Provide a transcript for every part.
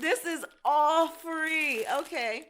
this is all free. Okay.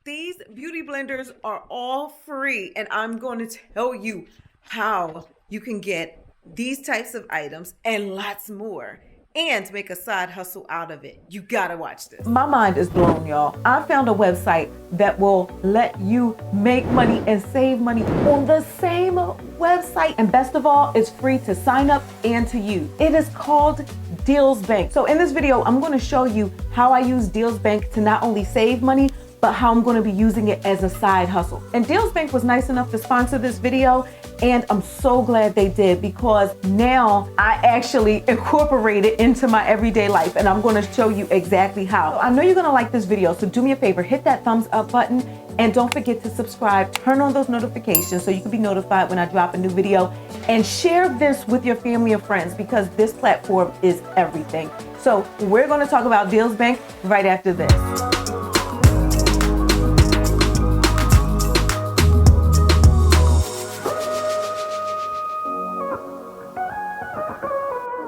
These beauty blenders are all free, and I'm going to tell you how you can get these types of items and lots more and make a side hustle out of it. You gotta watch this. My mind is blown, y'all. I found a website that will let you make money and save money on the same website. And best of all, it's free to sign up and to use. It is called DealsBank. So in this video, I'm gonna show you how I use DealsBank to not only save money, but how I'm going to be using it as a side hustle. And DealsBank was nice enough to sponsor this video, and I'm so glad they did, because now I actually incorporate it into my everyday life, and I'm going to show you exactly how. So I know you're going to like this video, so do me a favor, hit that thumbs up button, and don't forget to subscribe, turn on those notifications so you can be notified when I drop a new video, and share this with your family and friends, because this platform is everything. So we're going to talk about DealsBank right after this.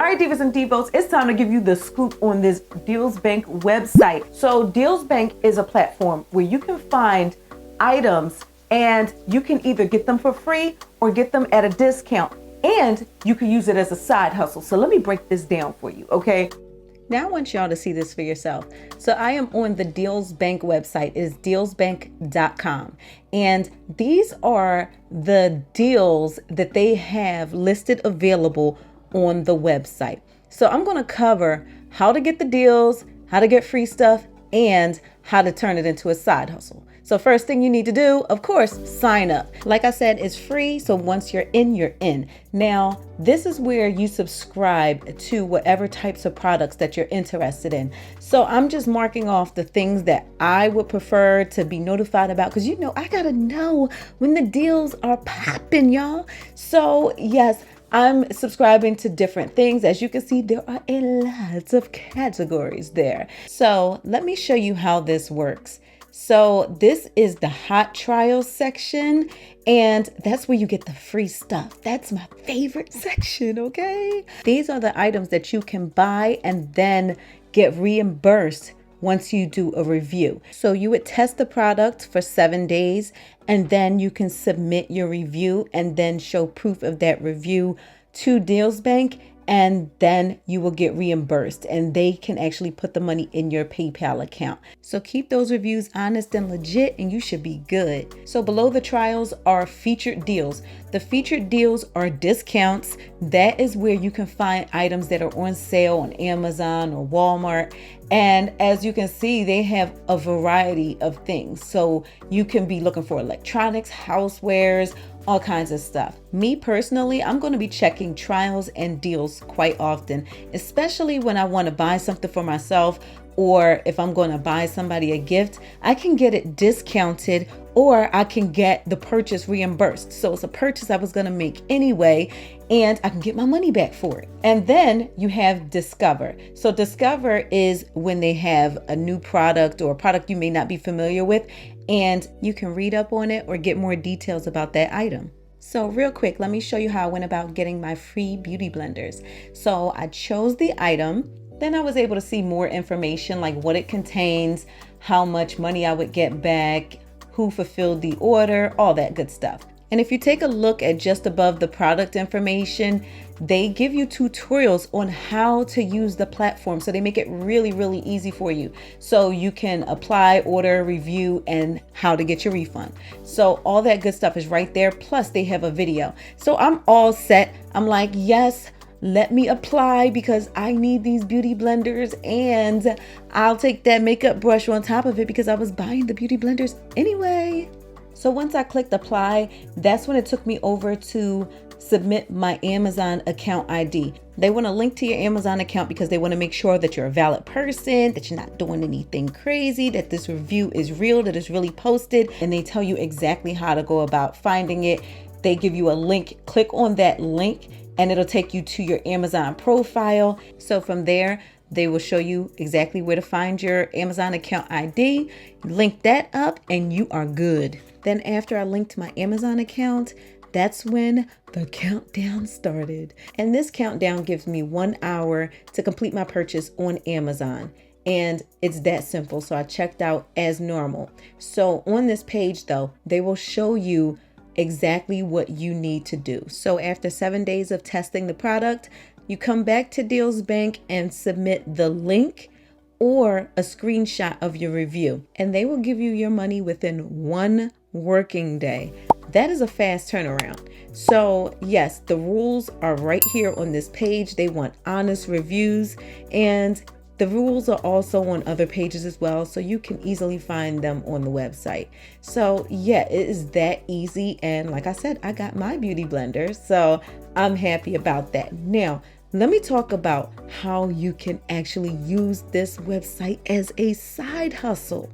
All right, divas and divos, it's time to give you the scoop on this DealsBank website. So DealsBank is a platform where you can find items and you can either get them for free or get them at a discount, and you can use it as a side hustle. So let me break this down for you, okay? Now I want y'all to see this for yourself. So I am on the DealsBank website. It is DealsBank.com. And these are the deals that they have listed available on the website. So I'm going to cover how to get the deals, how to get free stuff, and how to turn it into a side hustle. So first thing you need to do, of course, sign up. Like I said, it's free. So once you're in, you're in. Now, this is where you subscribe to whatever types of products that you're interested in. So I'm just marking off the things that I would prefer to be notified about, because I gotta know when the deals are popping, y'all. So yes, I'm subscribing to different things. As you can see, there are a lot of categories there. So let me show you how this works. So this is the hot trials section, and that's where you get the free stuff. That's my favorite section, okay? These are the items that you can buy and then get reimbursed once you do a review. So you would test the product for 7 days, and then you can submit your review and then show proof of that review to DealsBank, and then you will get reimbursed, and they can actually put the money in your PayPal account. So keep those reviews honest and legit, and you should be good. So below the trials are featured deals. The featured deals are discounts. That is where you can find items that are on sale on Amazon or Walmart. And as you can see, they have a variety of things. So you can be looking for electronics, housewares, all kinds of stuff. Me personally, I'm going to be checking trials and deals quite often, especially when I want to buy something for myself, or if I'm going to buy somebody a gift. I can get it discounted, or I can get the purchase reimbursed. So it's a purchase I was going to make anyway, and I can get my money back for it. And then you have Discover. So Discover is when they have a new product or a product you may not be familiar with, and you can read up on it or get more details about that item. So real quick, let me show you how I went about getting my free beauty blenders. So I chose the item. Then I was able to see more information, like what it contains, how much money I would get back, who fulfilled the order, all that good stuff. And if you take a look at just above the product information, they give you tutorials on how to use the platform. So they make it really, really easy for you. So you can apply, order, review, and how to get your refund. So all that good stuff is right there. Plus they have a video. So I'm all set. I'm like, yes, let me apply, because I need these beauty blenders, and I'll take that makeup brush on top of it because I was buying the beauty blenders anyway. So once I clicked apply, that's when it took me over to submit my Amazon account ID. They want to link to your Amazon account because they want to make sure that you're a valid person, that you're not doing anything crazy, that this review is real, that it's really posted, and they tell you exactly how to go about finding it. They give you a link. Click on that link and it'll take you to your Amazon profile. So from there, they will show you exactly where to find your Amazon account ID. Link that up and you are good. Then after I linked my Amazon account, that's when the countdown started. And this countdown gives me 1 hour to complete my purchase on Amazon. And it's that simple. So I checked out as normal. So on this page though, they will show you exactly what you need to do. So after 7 days of testing the product, you come back to DealsBank and submit the link or a screenshot of your review, and they will give you your money within 1 working day. That is a fast turnaround. So yes, the rules are right here on this page. They want honest reviews, and the rules are also on other pages as well, so you can easily find them on the website. So yeah, it is that easy. And like I said, I got my beauty blender, so I'm happy about that. Now, let me talk about how you can actually use this website as a side hustle.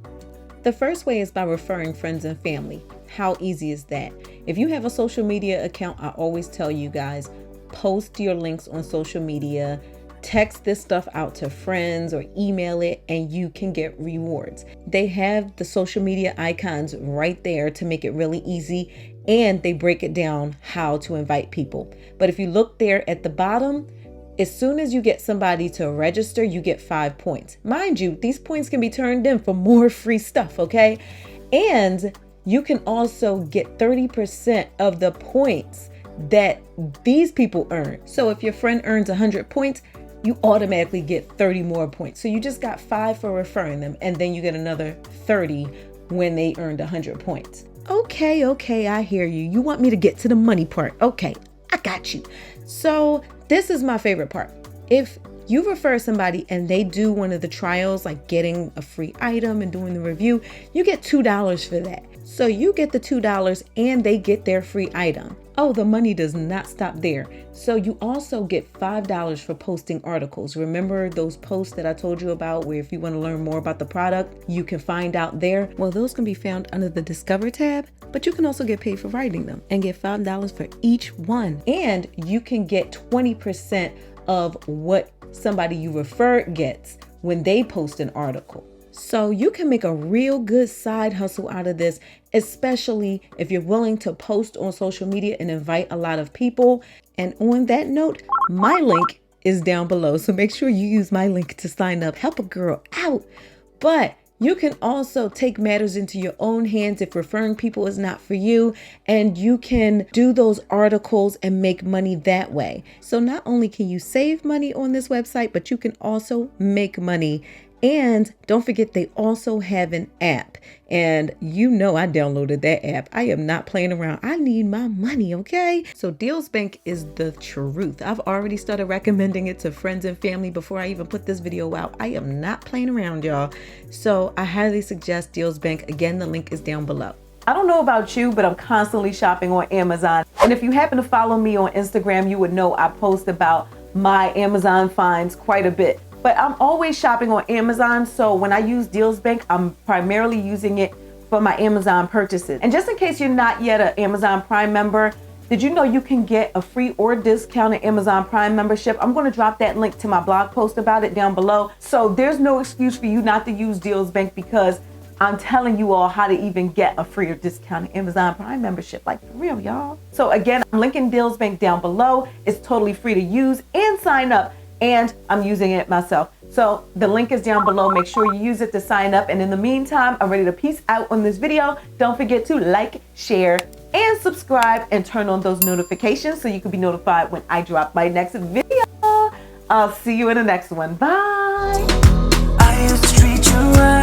The first way is by referring friends and family. How easy is that? If you have a social media account, I always tell you guys, post your links on social media, text this stuff out to friends or email it, and you can get rewards. They have the social media icons right there to make it really easy, and they break it down how to invite people. But if you look there at the bottom, as soon as you get somebody to register, you get 5 points. Mind you, these points can be turned in for more free stuff, okay? And you can also get 30% of the points that these people earn. So if your friend earns 100 points, you automatically get 30 more points. So you just got 5 for referring them, and then you get another 30 when they earned 100 points. Okay, I hear you. You want me to get to the money part. Okay, I got you. So this is my favorite part. If you refer somebody and they do one of the trials, like getting a free item and doing the review, you get $2 for that. So you get the $2 and they get their free item. Oh, the money does not stop there. So you also get $5 for posting articles. Remember those posts that I told you about where if you want to learn more about the product, you can find out there? Well, those can be found under the Discover tab, but you can also get paid for writing them and get $5 for each one. And you can get 20% of what somebody you refer gets when they post an article. So you can make a real good side hustle out of this, especially if you're willing to post on social media and invite a lot of people. And on that note, my link is down below. So make sure you use my link to sign up. Help a girl out. But you can also take matters into your own hands if referring people is not for you, and you can do those articles and make money that way. So not only can you save money on this website, but you can also make money. And don't forget, they also have an app. And you know I downloaded that app. I am not playing around. I need my money, okay? So DealsBank is the truth. I've already started recommending it to friends and family before I even put this video out. I am not playing around, y'all. So I highly suggest DealsBank. Again, the link is down below. I don't know about you, but I'm constantly shopping on Amazon. And if you happen to follow me on Instagram, you would know I post about my Amazon finds quite a bit. But I'm always shopping on Amazon, so when I use DealsBank, I'm primarily using it for my Amazon purchases. And just in case you're not yet an Amazon Prime member, did you know you can get a free or discounted Amazon Prime membership? I'm going to drop that link to my blog post about it down below. So there's no excuse for you not to use DealsBank, because I'm telling you all how to even get a free or discounted Amazon Prime membership. Like, for real, y'all. So again, I'm linking DealsBank down below. It's totally free to use and sign up. And I'm using it myself. So the link is down below. Make sure you use it to sign up. And in the meantime, I'm ready to peace out on this video. Don't forget to like, share, and subscribe, and turn on those notifications so you can be notified when I drop my next video. I'll see you in the next one. Bye. I used to treat you right.